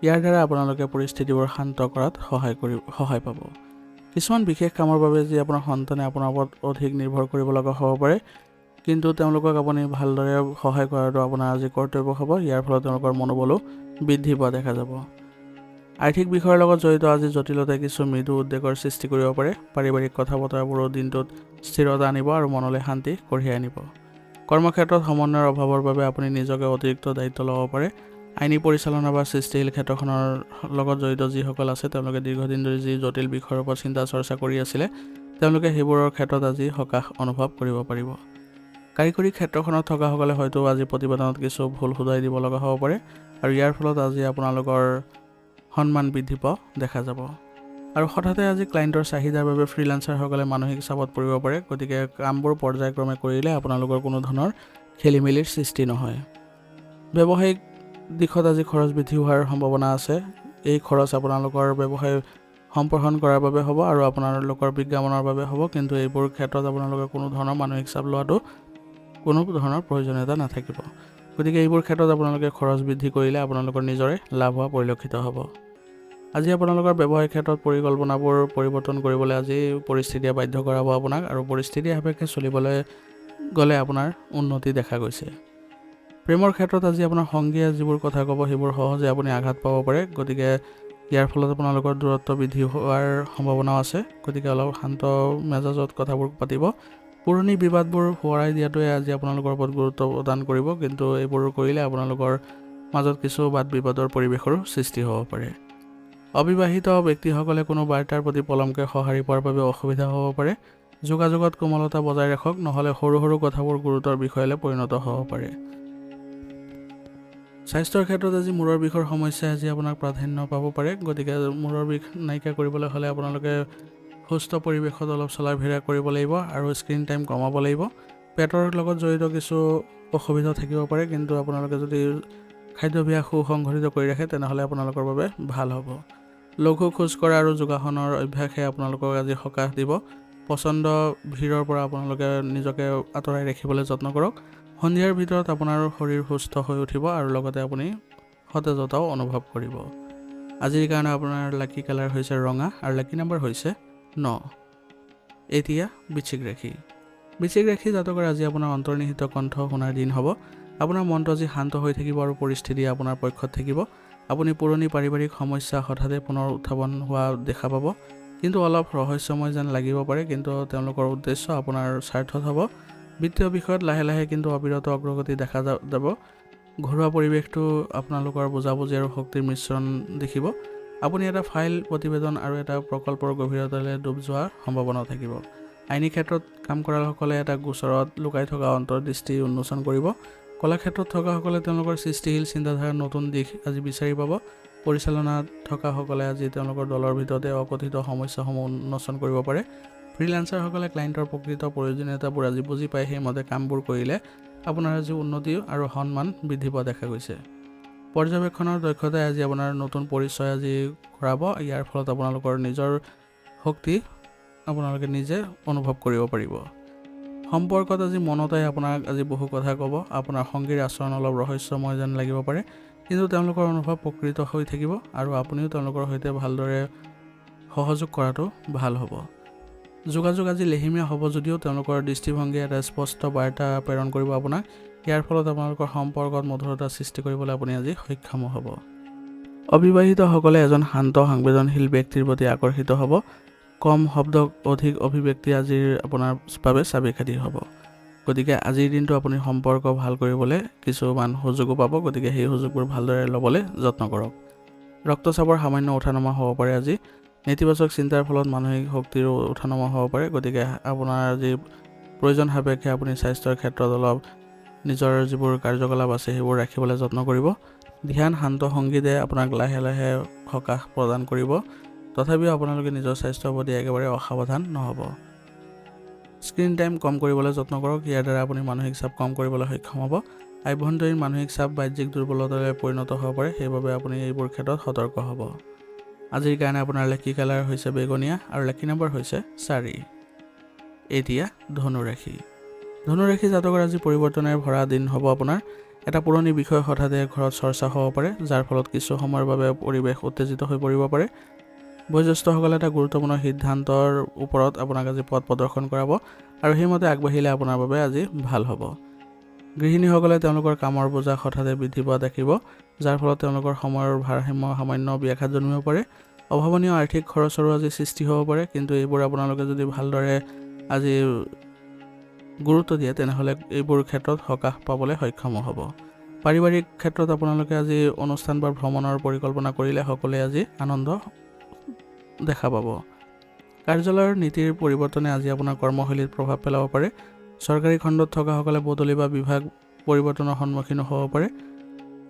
ইয়াৰ দ্বাৰা আপোনালোকে পৰিস্থিতিবোৰ শান্ত কৰাত সহায় পাব। কিছুমান বিশেষ কামৰ বাবে যি আপোনাৰ সন্তানে আপোনাৰ ওপৰত অধিক নিৰ্ভৰ কৰিব লগা হ'ব পাৰে, কিন্তু তেওঁলোকক আপুনি ভালদৰে সহায় কৰাটো আপোনাৰ আজি কৰ্তব্য হ'ব। ইয়াৰ ফলত তেওঁলোকৰ মনোবলো বৃদ্ধি পোৱা দেখা যাব। আৰ্থিক বিষয়ৰ লগত জড়িত আজি জটিলতাই কিছু মৃদু উদ্বেগৰ সৃষ্টি কৰিব পাৰে। পাৰিবাৰিক কথা বতৰাবোৰো দিনটোত স্থিৰতা আনিব আৰু মনলৈ শান্তি কঢ়িয়াই আনিব। কৰ্মক্ষেত্ৰত সমন্বয়ৰ অভাৱৰ বাবে আপুনি নিজকে অতিৰিক্ত দায়িত্ব ল'ব পাৰে। আইনী পৰিচালনা বা সৃষ্টিশীল ক্ষেত্ৰখনৰ লগত জড়িত যিসকল আছে তেওঁলোকে দীৰ্ঘদিন ধৰি যি জটিল বিষয়ৰ ওপৰত চিন্তা চৰ্চা কৰি আছিলে, তেওঁলোকে সেইবোৰৰ ক্ষেত্ৰত আজি সকাহ অনুভৱ কৰিব পাৰিব। কাৰিকৰী ক্ষেত্ৰখনত থকাসকলে হয়তো আজি প্ৰতিবেদনত কিছু ভুল শুধৰাই দিব লগা হ'ব পাৰে আৰু ইয়াৰ ফলত আজি আপোনালোকৰ সন্মান বৃদ্ধি পোৱা দেখা যাব। আৰু হঠাতে আজি ক্লায়েণ্টৰ চাহিদাৰ বাবে ফ্ৰিলান্সাৰসকলে মানসিক চাপত পৰিব পাৰে। গতিকে কামবোৰ পৰ্যায়ক্ৰমে কৰিলে আপোনালোকৰ কোনো ধৰণৰ খেলি মেলিৰ সৃষ্টি নহয়। ব্যৱসায়িক দিশত আজি খৰচ বৃদ্ধি হোৱাৰ সম্ভাৱনা আছে। এই খৰচ আপোনালোকৰ ব্যৱসায় সম্প্ৰসাৰণ কৰাৰ বাবে হ'ব আৰু আপোনালোকৰ বিজ্ঞাপনৰ বাবে হ'ব, কিন্তু এইবোৰ ক্ষেত্ৰত আপোনালোকে কোনো ধৰণৰ মানসিক চাপ লোৱাটো কোনো ধৰণৰ প্ৰয়োজনীয়তা নাথাকিব। গতিকে এইবোৰ ক্ষেত্ৰত আপোনালোকে খৰচ বৃদ্ধি কৰিলে আপোনালোকৰ নিজৰে লাভ হোৱা পৰিলক্ষিত হ'ব। আজি আপোনালোকৰ ব্যৱসায়িক ক্ষেত্ৰত পৰিকল্পনাবোৰ পৰিৱৰ্তন কৰিবলৈ আজি পৰিস্থিতিয়ে বাধ্য কৰাব আপোনাক, আৰু পৰিস্থিতি সাপেক্ষে চলিবলৈ গ'লে আপোনাৰ উন্নতি দেখা গৈছে। প্ৰেমৰ ক্ষেত্ৰত আজি আপোনাৰ সংগীয়ে যিবোৰ কথা ক'ব সেইবোৰ সহজে আপুনি আঘাত পাব পাৰে। গতিকে ইয়াৰ ফলত আপোনালোকৰ দূৰত্ব বৃদ্ধি হোৱাৰ সম্ভাৱনাও আছে। গতিকে অলপ শান্ত মেজাজত কথাবোৰ পাতিব। পুৰণি বিবাদবোৰ সোঁৱৰাই দিয়াটোৱে আজি আপোনালোকৰ ওপৰত গুৰুত্ব প্ৰদান কৰিব, কিন্তু এইবোৰ কৰিলে আপোনালোকৰ মাজত কিছু বাদ বিবাদৰ পৰিৱেশৰো সৃষ্টি হ'ব পাৰে। অবিবাহিত ব্যক্তিসকলে কোনো বাৰ্তাৰ প্ৰতি পলমকৈ সঁহাৰি পোৱাৰ বাবে অসুবিধা হ'ব পাৰে। যোগাযোগত কোমলতা বজাই ৰাখক, নহ'লে সৰু সৰু কথাবোৰ গুৰুতৰ বিষয়লৈ পৰিণত হ'ব পাৰে। স্বাস্থ্যৰ ক্ষেত্ৰত আজি মূৰৰ বিষৰ সমস্যাই আজি আপোনাক প্ৰাধান্য পাব পাৰে। গতিকে মূৰৰ বিষ নাইকিয়া কৰিবলৈ হ'লে আপোনালোকে সুস্থ পৰিৱেশত অলপ চলা ফিৰা কৰিব লাগিব আৰু স্ক্ৰীণ টাইম কমাব লাগিব। পেটৰ লগত জড়িত কিছু অসুবিধা থাকিব পাৰে, কিন্তু আপোনালোকে যদি খাদ্যাভ্যাস সুসংগঠিত কৰি ৰাখে তেনেহ'লে আপোনালোকৰ বাবে ভাল হ'ব। লঘু খোজ কঢ়া আৰু যোগাসনৰ অভ্যাসে আপোনালোকক আজি সকাহ দিব। প্ৰচণ্ড ভিৰৰ পৰা আপোনালোকে নিজকে আঁতৰাই ৰাখিবলৈ যত্ন কৰক। সন্ধিয়াৰ ভিতৰত আপোনাৰ শৰীৰ সুস্থ হৈ উঠিব আৰু লগতে আপুনি সতেজতাও অনুভৱ কৰিব। আজিৰ কাৰণে আপোনাৰ লাকি কালাৰ হৈছে ৰঙা আৰু লাকি নম্বৰ হৈছে 9। এতিয়া বৃশ্চিক ৰাশি। বৃশ্চিক ৰাশি জাতকৰ আজি আপোনাৰ অন্তৰ্নিহিত কণ্ঠ শুনাৰ দিন হ'ব। আপোনাৰ মনটো আজি শান্ত হৈ থাকিব আৰু পৰিস্থিতি আপোনাৰ পক্ষত থাকিব। আপুনি পুৰণি পাৰিবাৰিক সমস্যা হঠাতে পুনৰ উত্থাপন হোৱা দেখা পাব, কিন্তু অলপ ৰহস্যময় যেন লাগিব পাৰে, কিন্তু তেওঁলোকৰ উদ্দেশ্য আপোনাৰ স্বাৰ্থত হ'ব। বিত্তীয় বিষয়ত লাহে লাহে কিন্তু অবিৰত অগ্ৰগতি দেখা যাব। ঘৰুৱা পৰিৱেশটো আপোনালোকৰ বুজাবুজি আৰু শক্তিৰ মিশ্ৰণ দেখিব। আপুনি এটা ফাইল প্ৰতিবেদন আৰু এটা প্ৰকল্পৰ গভীৰতালৈ ডুব যোৱাৰ সম্ভাৱনা থাকিব। আইনী ক্ষেত্ৰত কাম কৰাসকলে এটা গোচৰত লুকাই থকা অন্তৰ্দৃষ্টি উন্মোচন কৰিব। কলাক্ষেত্ৰত থকাসকলে তেওঁলোকৰ সৃষ্টিশীল চিন্তাধাৰাৰ নতুন দিশ আজি বিচাৰি পাব। পৰিচালনাত থকাসকলে আজি তেওঁলোকৰ দলৰ ভিতৰতে অকথিত সমস্যাসমূহ উন্মোচন কৰিব পাৰে। ফ্ৰিল্যান্সাৰসকলে ক্লায়েণ্টৰ প্ৰকৃত প্ৰয়োজনীয়তাবোৰ আজি বুজি পাই সেইমতে কামবোৰ কৰিলে আপোনাৰ আজি উন্নতি আৰু সন্মান বৃদ্ধি পোৱা দেখা গৈছে। পৰ্যবেক্ষণৰ দক্ষতাই আজি আপোনাৰ নতুন পৰিচয় আজি ঘূৰাব। ইয়াৰ ফলত আপোনালোকৰ নিজৰ শক্তি আপোনালোকে নিজে অনুভৱ কৰিব পাৰিব। সম্পৰ্কত আজি মনতাই আপোনাক আজি বহু কথা ক'ব। আপোনাৰ সংগীৰ আচৰণ অলপ ৰহস্যময় যেন লাগিব পাৰে, কিন্তু তেওঁলোকৰ অনুভৱ প্ৰকৃত হৈ থাকিব আৰু আপুনিও তেওঁলোকৰ সৈতে ভালদৰে সহযোগ কৰাটো ভাল হ'ব। যোগাযোগ আজি লেহিমীয়া হ'ব যদিও তেওঁলোকৰ দৃষ্টিভংগীয়ে এটা স্পষ্ট বাৰ্তা প্ৰেৰণ কৰিব আপোনাক। ইয়াৰ ফলত আপোনালোকৰ সম্পৰ্কত মধুৰতা সৃষ্টি কৰিবলৈ আপুনি আজি সক্ষম হ'ব। অবিবাহিতসকলে এজন শান্ত সংবেদনশীল ব্যক্তিৰ প্ৰতি আকৰ্ষিত হ'ব। কম শব্দ অধিক অভিব্যক্তি আজিৰ আপোনাৰ বাবে চাবিকাঠি হ'ব। গতিকে আজিৰ দিনটো আপুনি সম্পৰ্ক ভাল কৰিবলৈ কিছুমান সুযোগো পাব। গতিকে সেই সুযোগবোৰ ভালদৰে ল'বলৈ যত্ন কৰক। ৰক্তচাপৰ সামান্য উঠানমা হ'ব পাৰে আজি। নেতিবাচক চিন্তাৰ ফলত মানসিক শক্তিৰো উঠানমা হ'ব পাৰে। গতিকে আপোনাৰ আজি প্ৰয়োজন সাপেক্ষে আপুনি স্বাস্থ্যৰ ক্ষেত্ৰত অলপ নিজৰ যিবোৰ কাৰ্যকলাপ আছে সেইবোৰ ৰাখিবলৈ যত্ন কৰিব। ধ্যান শান্ত সংগীতে আপোনাক লাহে লাহে সকাহ প্ৰদান কৰিব। তথাপিও আপোনালোকে নিজৰ স্বাস্থ্যৰ প্ৰতি একেবাৰে অসাৱধান নহ'ব। স্ক্ৰীন টাইম কম কৰিবলৈ যত্ন কৰক। ইয়াৰ দ্বাৰা আপুনি মানসিক চাপ কম কৰিবলৈ সক্ষম হ'ব। আভ্যন্তৰীণ মানসিক চাপ বাহ্যিক দুৰ্বলতালৈ পৰিণত হ'ব পাৰে, সেইবাবে আপুনি এইবোৰ ক্ষেত্ৰত সতৰ্ক হ'ব। আজিৰ কাৰণে আপোনাৰ লাকি কালাৰ হৈছে বেঙুনীয়া আৰু লাকি নম্বৰ হৈছে 4। এতিয়া ধনুৰাশি। ধনুৰাশি জাতকৰ আজি পৰিৱৰ্তনেৰে ভৰা দিন হ'ব আপোনাৰ। এটা পুৰণি বিষয় হঠাতে ঘৰত চৰ্চা হ'ব পাৰে, যাৰ ফলত কিছু সময়ৰ বাবে পৰিৱেশ উত্তেজিত হৈ পৰিব পাৰে। বয়োজ্যেষ্ঠসকলে এটা গুৰুত্বপূৰ্ণ সিদ্ধান্তৰ ওপৰত আপোনাক আজি পথ প্ৰদৰ্শন কৰাব আৰু সেইমতে আগবাঢ়িলে আপোনাৰ বাবে আজি ভাল হ'ব। গৃহিণীসকলে তেওঁলোকৰ কামৰ বোজা হঠাতে বৃদ্ধি পোৱা দেখিব, যাৰ ফলত তেওঁলোকৰ সময়ৰ ভাৰসাম্য সামান্য ব্যাঘাত জন্মিব পাৰে। অভাৱনীয় আৰ্থিক খৰচৰো আজি সৃষ্টি হ'ব পাৰে, কিন্তু এইবোৰ আপোনালোকে যদি ভালদৰে আজি গুৰুত্ব দিয়ে তেনেহ'লে এইবোৰ ক্ষেত্ৰত সকাহ পাবলৈ সক্ষম হ'ব। পাৰিবাৰিক ক্ষেত্ৰত আপোনালোকে আজি অনুষ্ঠান বা ভ্ৰমণৰ পৰিকল্পনা কৰিলে সকলোৱে আজি আনন্দ দেখা পাব। কাৰ্যালয়ৰ নীতিৰ পৰিৱৰ্তনে আজি আপোনাৰ কৰ্মশৈলীত প্ৰভাৱ পেলাব পাৰে। চৰকাৰী খণ্ডত থকাসকলে বদলি বা বিভাগ পৰিৱৰ্তনৰ সন্মুখীন হ'ব পাৰে।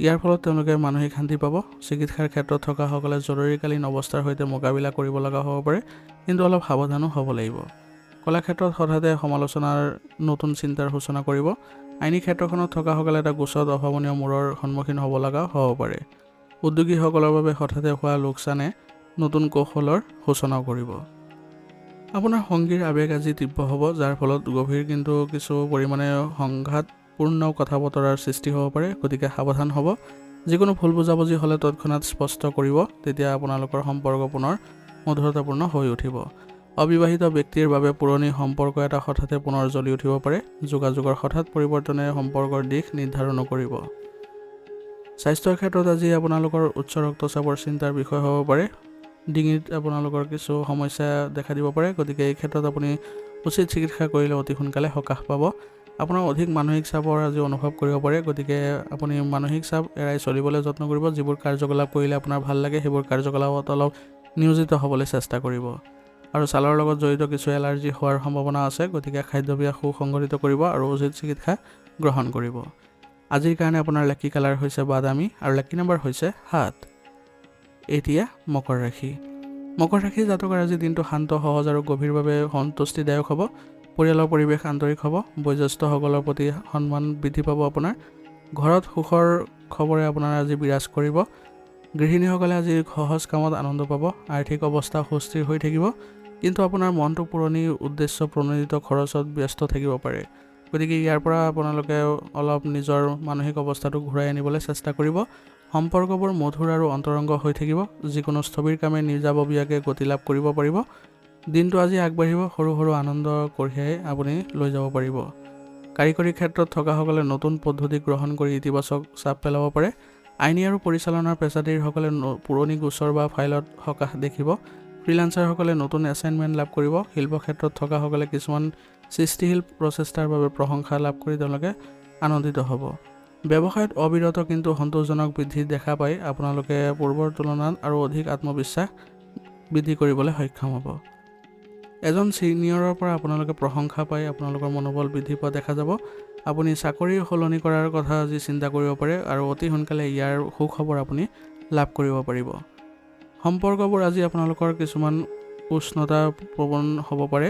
ইয়াৰ ফলত তেওঁলোকে মানসিক শান্তি পাব। চিকিৎসাৰ ক্ষেত্ৰত থকাসকলে জৰুৰীকালীন অৱস্থাৰ সৈতে মোকাবিলা কৰিব লগা হ'ব পাৰে, কিন্তু অলপ সাৱধানো হ'ব লাগিব। কলাক্ষেত্ৰত হঠাতে সমালোচনাৰ নতুন চিন্তাৰ সূচনা কৰিব। আইনী ক্ষেত্ৰখনত থকাসকলে এটা গোচৰত অভাৱনীয় মূৰৰ সন্মুখীন হ'ব লগা হ'ব পাৰে। উদ্যোগীসকলৰ বাবে হঠাতে হোৱা লোকচানে নতুন কৌশলৰ সূচনাও কৰিব। আপোনাৰ সংগীৰ আৱেগ আজি তীব্ৰ হ'ব, যাৰ ফলত গভীৰ কিন্তু কিছু পৰিমাণে সংঘাতপূৰ্ণ কথা বতৰাৰ সৃষ্টি হ'ব পাৰে। গতিকে সাৱধান হ'ব। যিকোনো ভুল বুজাবুজি হ'লে তৎক্ষণাত স্পষ্ট কৰিব, তেতিয়া আপোনালোকৰ সম্পৰ্ক পুনৰ মধুৰতাপূৰ্ণ হৈ উঠিব। অবিবাহিত ব্যক্তিৰ বাবে পুৰণি সম্পৰ্ক এটা হঠাতে পুনৰ জ্বলি উঠিব পাৰে। যোগাযোগৰ হঠাৎ পৰিৱৰ্তনে সম্পৰ্কৰ দিশ নিৰ্ধাৰণ কৰিব। স্বাস্থ্যৰ ক্ষেত্ৰত আজি আপোনালোকৰ উচ্চ ৰক্তচাপৰ চিন্তাৰ বিষয় হ'ব পাৰে। ডিঙিত আপোনালোকৰ কিছু সমস্যা দেখা দিব পাৰে। গতিকে এই ক্ষেত্ৰত আপুনি উচিত চিকিৎসা কৰিলে অতি সোনকালে সকাহ পাব। আপোনাৰ অধিক মানসিক চাপৰ আজি অনুভৱ কৰিব পাৰে। গতিকে আপুনি মানসিক চাপ এৰাই চলিবলৈ যত্ন কৰিব। যিবোৰ কাৰ্যকলাপ কৰিলে আপোনাৰ ভাল লাগে সেইবোৰ কাৰ্যকলাপত অলপ নিয়োজিত হ'বলৈ চেষ্টা কৰিব। আৰু ছালৰ লগত জড়িত কিছু এলাৰ্জি হোৱাৰ সম্ভাৱনা আছে। গতিকে খাদ্যাভ্যাস সুসংগঠিত কৰিব আৰু উচিত চিকিৎসা গ্ৰহণ কৰিব। আজিৰ কাৰণে আপোনাৰ লাকি কালাৰ হৈছে বাদামী আৰু লাকি নম্বৰ হৈছে 7। এতিয়া মকৰ ৰাশি। মকৰ ৰাশি জাতকৰ আজি দিনটো শান্ত সহজ আৰু গভীৰভাৱে সন্তুষ্টিদায়ক হ'ব। পৰিয়ালৰ পৰিৱেশ আন্তৰিক হ'ব। বয়োজ্যেষ্ঠসকলৰ প্ৰতি সন্মান বৃদ্ধি পাব আপোনাৰ। ঘৰত সুখৰ খবৰে আপোনাৰ আজি বিৰাজ কৰিব। গৃহিণীসকলে আজি সহজ কামত আনন্দ পাব। আৰ্থিক অৱস্থা সুস্থিৰ হৈ থাকিব, কিন্তু আপোনাৰ মনটো পুৰণি উদ্দেশ্য প্ৰণোদিত খৰচত ব্যস্ত থাকিব পাৰে। গতিকে ইয়াৰ পৰা আপোনালোকে অলপ নিজৰ মানসিক অৱস্থাটো ঘূৰাই আনিবলৈ চেষ্টা কৰিব। সম্পৰ্কবোৰ মধুৰ আৰু অন্তৰংগ হৈ থাকিব। যিকোনো স্থবিৰ কামে নিজাববীয়াকৈ গতি লাভ কৰিব পাৰিব। দিনটো আজি আগবাঢ়িব। সৰু সৰু আনন্দ কঢ়িয়াই আপুনি লৈ যাব পাৰিব। কাৰিকৰী ক্ষেত্ৰত থকাসকলে নতুন পদ্ধতি গ্ৰহণ কৰি ইতিবাচক চাপ পেলাব পাৰে। আইনী আৰু পৰিচালনাৰ পেছাদাৰীসকলে পুৰণি গোচৰ বা ফাইলত সকাহ দেখিব। ফ্ৰিলান্সাৰসকলে নতুন এছাইনমেণ্ট লাভ কৰিব। শিল্প ক্ষেত্ৰত থকাসকলে কিছুমান সৃষ্টিশীল প্ৰচেষ্টাৰ বাবে প্ৰশংসা লাভ কৰি তেওঁলোকে আনন্দিত হ'ব। ব্যৱসায়ত অবিৰত কিন্তু সন্তোষজনক বৃদ্ধি দেখা পাই আপোনালোকে পূৰ্বৰ তুলনাত আৰু অধিক আত্মবিশ্বাস বৃদ্ধি কৰিবলৈ সক্ষম হ'ব। এজন ছিনিয়ৰৰ পৰা আপোনালোকে প্ৰশংসা পাই আপোনালোকৰ মনোবল বৃদ্ধি পোৱা দেখা যাব। আপুনি চাকৰি সলনি কৰাৰ কথা আজি চিন্তা কৰিব পাৰে আৰু অতি সোনকালে ইয়াৰ সুখবৰ আপুনি লাভ কৰিব পাৰিব। সম্পৰ্কবোৰ আজি আপোনালোকৰ কিছুমান উষ্ণতা প্ৰৱণ হ'ব পাৰে।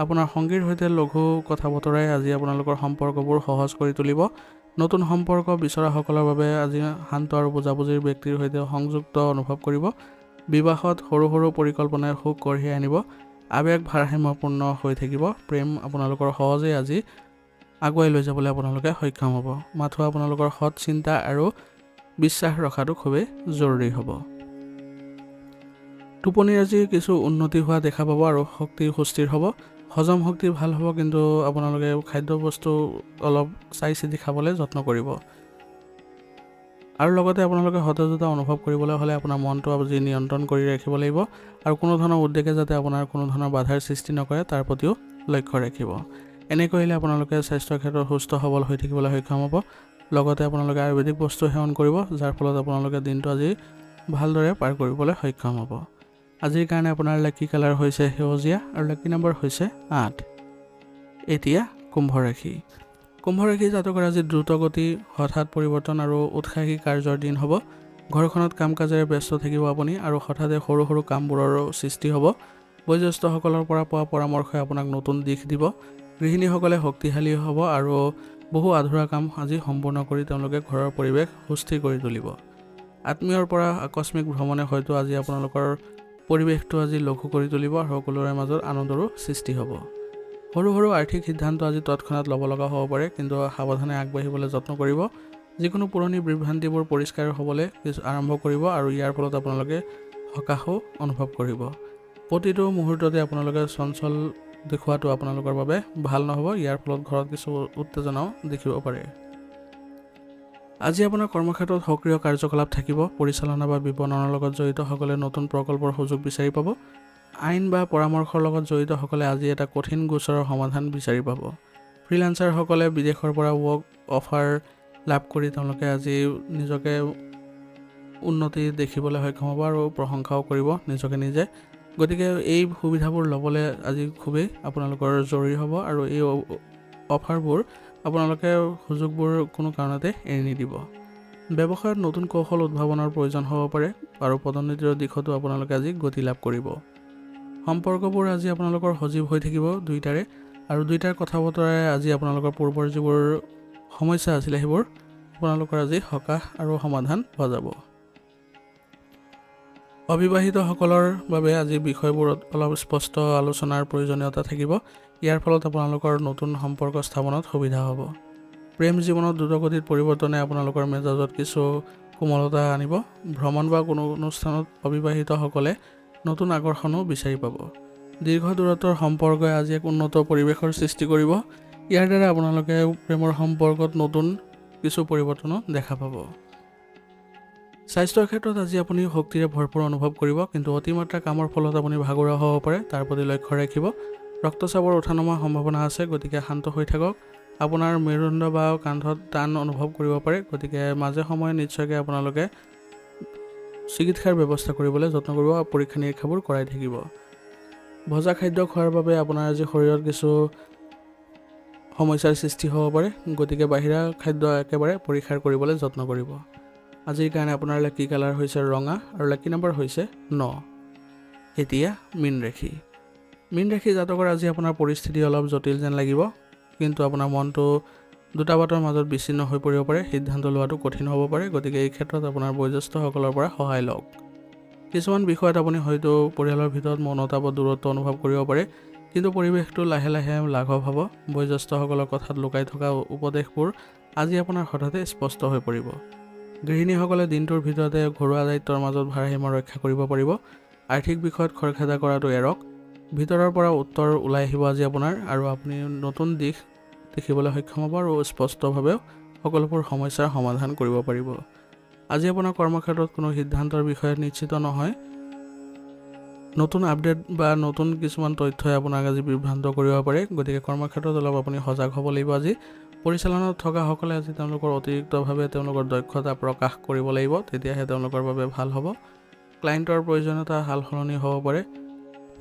আপোনাৰ সংগীৰ সৈতে লঘু কথা বতৰাই আজি আপোনালোকৰ সম্পৰ্কবোৰ সহজ কৰি তুলিব। নতুন সম্পৰ্ক বিচৰাসকলৰ বাবে আজি শান্ত আৰু বুজাবুজিৰ ব্যক্তিৰ সৈতে সংযুক্ত অনুভৱ কৰিব। বিবাহত সৰু সৰু পৰিকল্পনাই সুখ কঢ়িয়াই আনিব। আৱেগ ভাৰসাম্যপূৰ্ণ হৈ থাকিব। প্ৰেম আপোনালোকৰ সহজেই আজি আগুৱাই লৈ যাবলৈ আপোনালোকে সক্ষম হ'ব। মাথো আপোনালোকৰ সৎ চিন্তা আৰু বিশ্বাস ৰখাটো খুবেই জৰুৰী হ'ব। টোপনিৰ আজি কিছু উন্নতি হোৱা দেখা পাব আৰু শক্তি সুস্থিৰ হ'ব। হজম শক্তি ভাল হ'ব, কিন্তু আপোনালোকে খাদ্যবস্তু অলপ চাই চিতি খাবলৈ যত্ন কৰিব। আৰু লগতে আপোনালোকে সতেজতা অনুভৱ কৰিবলৈ হ'লে আপোনাৰ মনটো আজি নিয়ন্ত্ৰণ কৰি ৰাখিব লাগিব আৰু কোনো ধৰণৰ উদ্বেগে যাতে আপোনাৰ কোনো ধৰণৰ বাধাৰ সৃষ্টি নকৰে তাৰ প্ৰতিও লক্ষ্য ৰাখিব। এনে কৰিলে আপোনালোকে স্বাস্থ্যৰ ক্ষেত্ৰত সুস্থ সবল হৈ থাকিবলৈ সক্ষম হ'ব। লগতে আপোনালোকে আয়ুৰ্বেদিক বস্তু সেৱন কৰিব, যাৰ ফলত আপোনালোকে দিনটো আজি ভালদৰে পাৰ কৰিবলৈ সক্ষম হ'ব। আজিৰ কাৰণে আপোনাৰ লাকি কালাৰ হৈছে সেউজীয়া আৰু লাকি নম্বৰ হৈছে 8। এতিয়া কুম্ভ ৰাশি। কুম্ভ ৰাশি জাতকৰ আজি দ্ৰুতগতি, হঠাৎ পৰিৱৰ্তন আৰু উৎসাহী কাৰ্যৰ দিন হ'ব। ঘৰখনত কাম কাজেৰে ব্যস্ত থাকিব আপুনি আৰু হঠাতে সৰু সৰু কামবোৰৰো সৃষ্টি হ'ব। বয়োজ্যেষ্ঠসকলৰ পৰা পোৱা পৰামৰ্শই আপোনাক নতুন দিশ দিব। গৃহিণীসকলে শক্তিশালী হ'ব আৰু বহু আধৰুৱা কাম আজি সম্পূৰ্ণ কৰি তেওঁলোকে ঘৰৰ পৰিৱেশ সুস্থিৰ কৰি তুলিব। আত্মীয়ৰ পৰা আকস্মিক ভ্ৰমণে হয়তো আজি আপোনালোকৰ পৰিৱেশটো আজি লঘু কৰি তুলিব আৰু সকলোৰে মাজত আনন্দৰো সৃষ্টি হ'ব। সৰু সৰু আৰ্থিক সিদ্ধান্ত আজি তৎক্ষণাত ল'ব লগা হ'ব পাৰে, কিন্তু সাৱধানে আগবাঢ়িবলৈ যত্ন কৰিব। যিকোনো পুৰণি বিভ্ৰান্তিবোৰ পৰিষ্কাৰ হ'বলৈ আৰম্ভ কৰিব আৰু ইয়াৰ ফলত আপোনালোকে সকাহো অনুভৱ কৰিব। প্ৰতিটো মুহূৰ্ততে আপোনালোকে চঞ্চল দেখুৱাটো আপোনালোকৰ বাবে ভাল নহ'ব। ইয়াৰ ফলত ঘৰত কিছু উত্তেজনাও দেখিব পাৰে। আজি আপোনাৰ কৰ্মক্ষেত্ৰত সক্ৰিয় কাৰ্যকলাপ থাকিব। পৰিচালনা বা বিপণনৰ লগত জড়িতসকলে নতুন প্ৰকল্পৰ সুযোগ বিচাৰি পাব। আইন বা পৰামৰ্শৰ লগত জড়িতসকলে আজি এটা কঠিন গোচৰৰ সমাধান বিচাৰি পাব। ফ্ৰিলান্সাৰসকলে বিদেশৰ পৰা ৱৰ্ক অফাৰ লাভ কৰি তেওঁলোকে আজি নিজকে উন্নতি দেখিবলৈ সক্ষম হ'ব আৰু প্ৰশংসাও কৰিব নিজকে নিজে। গতিকে এই সুবিধাবোৰ ল'বলৈ আজি খুবেই আপোনালোকৰ জৰুৰী হ'ব আৰু এই অফাৰবোৰ আপোনালোকে সুযোগবোৰ কোনো কাৰণতে এৰি নিদিব। ব্যৱসায়ত নতুন কৌশল উদ্ভাৱনৰ প্ৰয়োজন হ'ব পাৰে আৰু পদোন্নতিৰ দিশতো আপোনালোকে আজি গতি লাভ কৰিব। সম্পৰ্কবোৰ আজি আপোনালোকৰ সজীৱ হৈ থাকিব দুয়োটাৰে আৰু দুয়োটাৰ কথা বতৰাই আজি আপোনালোকৰ পূৰ্বৰ যিবোৰ সমস্যা আছিলে সেইবোৰ আপোনালোকৰ আজি সকাহ আৰু সমাধান পোৱা যাব। অবিবাহিতসকলৰ বাবে আজি বিষয়বোৰত অলপ স্পষ্ট আলোচনাৰ প্ৰয়োজনীয়তা থাকিব। ইয়াৰ ফলত আপোনালোকৰ নতুন সম্পৰ্ক স্থাপনত সুবিধা হ'ব। প্ৰেম জীৱনত দ্ৰুতগতিত পৰিৱৰ্তনে আপোনালোকৰ মেজাজত কিছু কোমলতা আনিব। ভ্ৰমণ বা কোনো অনুষ্ঠানত অবিবাহিতসকলে নতুন আকৰ্ষণো বিচাৰি পাব। দীৰ্ঘ দূৰত্বৰ সম্পৰ্কই আজি এক উন্নত পৰিৱেশৰ সৃষ্টি কৰিব। ইয়াৰ দ্বাৰা আপোনালোকে প্ৰেমৰ সম্পৰ্কত নতুন কিছু পৰিৱৰ্তনো দেখা পাব। স্বাস্থ্যৰ ক্ষেত্ৰত আজি আপুনি শক্তিৰে ভৰপূৰ অনুভৱ কৰিব, কিন্তু অতিমাত্ৰা কামৰ ফলত আপুনি ভাগৰুৱা হ'ব পাৰে। তাৰ প্ৰতি লক্ষ্য ৰাখিব। ৰক্তচাপৰ উঠা নমাৰ সম্ভাৱনা আছে, গতিকে শান্ত হৈ থাকক। আপোনাৰ মেৰুদণ্ড বা কান্ধত টান অনুভৱ কৰিব পাৰে, গতিকে মাজে সময়ে নিশ্চয়কৈ আপোনালোকে চিকিৎসাৰ ব্যৱস্থা কৰিবলৈ যত্ন কৰিব আৰু পৰীক্ষা নিৰীক্ষাবোৰ কৰাই থাকিব। ভজা খাদ্য খোৱাৰ বাবে আপোনাৰ আজি শৰীৰত কিছু সমস্যাৰ সৃষ্টি হ'ব পাৰে, গতিকে বাহিৰা খাদ্য একেবাৰে পৰিহাৰ কৰিবলৈ যত্ন কৰিব। আজিৰ কাৰণে আপোনাৰ লাকি কালাৰ হৈছে ৰঙা আৰু লাকি নম্বৰ হৈছে 9। এতিয়া মীন ৰাশি। মীন ৰাশি জাতকৰ আজি আপোনাৰ পৰিস্থিতি অলপ জটিল যেন লাগিব, কিন্তু আপোনাৰ মনটো দুটা বাটৰ মাজত বিচ্ছিন্ন হৈ পৰিব পাৰে। সিদ্ধান্ত লোৱাটো কঠিন হ'ব পাৰে, গতিকে এই ক্ষেত্ৰত আপোনাৰ বয়োজ্যেষ্ঠসকলৰ পৰা সহায় লওক। কিছুমান বিষয়ত আপুনি হয়তো পৰিয়ালৰ ভিতৰত মৌনতা বা দূৰত্ব অনুভৱ কৰিব পাৰে, কিন্তু পৰিৱেশটো লাহে লাহে লাঘৱ হ'ব। বয়োজ্যেষ্ঠসকলৰ কথাত লুকাই থকা উপদেশবোৰ আজি আপোনাৰ হঠাতে স্পষ্ট হৈ পৰিব। গৃহিণীসকলে দিনটোৰ ভিতৰতে ঘৰুৱা দায়িত্বৰ মাজত ভাৰসাম্য ৰক্ষা কৰিব পাৰিব। আৰ্থিক বিষয়ত খৰখেদা কৰাটো এৰক। ভিতৰৰ পৰা উত্তৰ ওলাই আহিব আজি আপোনাৰ, আৰু আপুনি নতুন দিশ দেখিবলৈ সক্ষম হ'ব আৰু স্পষ্টভাৱেও সকলোবোৰ সমস্যাৰ সমাধান কৰিব পাৰিব। আজি আপোনাৰ কৰ্মক্ষেত্ৰত কোনো সিদ্ধান্তৰ বিষয়ে নিশ্চিত নহয়। নতুন আপডেট বা নতুন কিছুমান তথ্যই আপোনাক আজি বিভ্ৰান্ত কৰিব পাৰে, গতিকে কৰ্মক্ষেত্ৰত অলপ আপুনি সজাগ হ'ব লাগিব। আজি পৰিচালনাত থকাসকলে আজি তেওঁলোকৰ অতিৰিক্তভাৱে তেওঁলোকৰ দক্ষতা প্ৰকাশ কৰিব লাগিব, তেতিয়াহে তেওঁলোকৰ বাবে ভাল হ'ব। ক্লায়েণ্টৰ প্ৰয়োজনীয়তা সাল সলনি হ'ব পাৰে।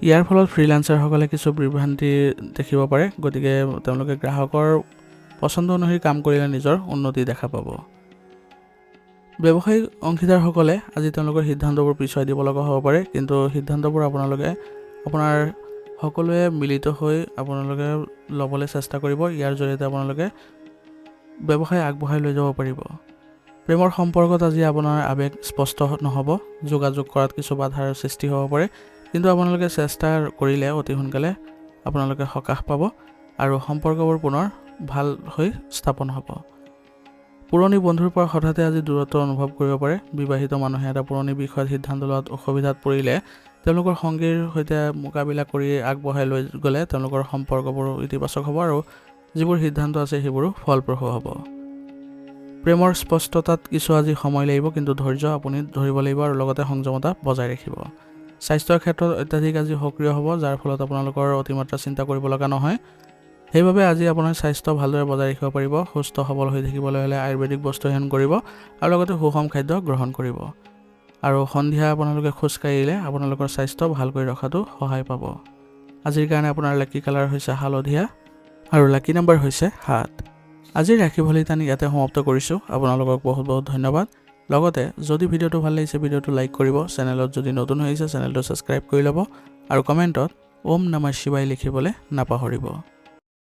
ইয়াৰ ফলত ফ্ৰিলান্সাৰসকলে কিছু বিভ্ৰান্তি দেখিব পাৰে, গতিকে তেওঁলোকে গ্ৰাহকৰ পচন্দ অনুসৰি কাম কৰিলে নিজৰ উন্নতি দেখা পাব। ব্যৱসায়িক অংশীদাৰসকলে আজি তেওঁলোকৰ সিদ্ধান্তবোৰ পিছুৱাই দিব লগা হ'ব পাৰে, কিন্তু সিদ্ধান্তবোৰ আপোনালোকে আপোনাৰ সকলোৱে মিলিত হৈ আপোনালোকে ল'বলৈ চেষ্টা কৰিব। ইয়াৰ জৰিয়তে আপোনালোকে ব্যৱসায় আগবঢ়াই লৈ যাব পাৰিব। প্ৰেমৰ সম্পৰ্কত আজি আপোনাৰ আৱেগ স্পষ্ট নহ'ব, যোগাযোগ কৰাত কিছু বাধাৰ সৃষ্টি হ'ব পাৰে, কিন্তু আপোনালোকে চেষ্টা কৰিলে অতি সোনকালে আপোনালোকে সকাহ পাব আৰু সম্পৰ্কবোৰ পুনৰ ভাল হৈ স্থাপন হ'ব। পুৰণি বন্ধুৰ পৰা হঠাতে আজি দূৰত্ব অনুভৱ কৰিব পাৰে। বিবাহিত মানুহে এটা পুৰণি বিষয়ত সিদ্ধান্ত লোৱাত অসুবিধাত পৰিলে তেওঁলোকৰ সংগীৰ সৈতে মোকাবিলা কৰি আগবঢ়াই লৈ গ'লে তেওঁলোকৰ সম্পৰ্কবোৰ ইতিবাচক হ'ব আৰু যিবোৰ সিদ্ধান্ত আছে সেইবোৰো ফলপ্ৰসূ হ'ব। প্ৰেমৰ স্পষ্টতাত কিছু আজি সময় লাগিব, কিন্তু ধৈৰ্য আপুনি ধৰিব লাগিব আৰু লগতে সংযমতা বজাই ৰাখিব। স্বাস্থ্যৰ ক্ষেত্ৰত অত্যাধিক আজি সক্ৰিয় হ'ব, যাৰ ফলত আপোনালোকৰ অতিমাত্ৰা চিন্তা কৰিব লগা নহয়। সেইবাবে আজি আপোনাৰ স্বাস্থ্য ভালদৰে বজাই ৰাখিব পাৰিব। সুস্থ সবল হৈ থাকিবলৈ হ'লে আয়ুৰ্বেদিক বস্তু সেৱন কৰিব আৰু লগতে সুষম খাদ্য গ্ৰহণ কৰিব। আৰু সন্ধিয়া আপোনালোকে খোজকাঢ়িলে আপোনালোকৰ স্বাস্থ্য ভালকৈ ৰখাটো সহায় পাব। আজিৰ কাৰণে আপোনাৰ লাকি কালাৰ হৈছে হালধীয়া আৰু লাকি নাম্বাৰ হৈছে 7। আজিৰ ৰাশি ফলিতানি ইয়াতে সমাপ্ত কৰিছোঁ। আপোনালোকক বহুত বহুত ধন্যবাদ। লগতে যদি ভিডিঅ'টো ভাল লাগিছে ভিডিঅ'টো লাইক কৰিব, চেনেলত যদি নতুন হৈ আছে চেনেলটো ছাবস্ক্ৰাইব কৰি ল'ব আৰু কমেণ্টত ওম নমঃ শিৱায় লিখিবলৈ নাপাহৰিব।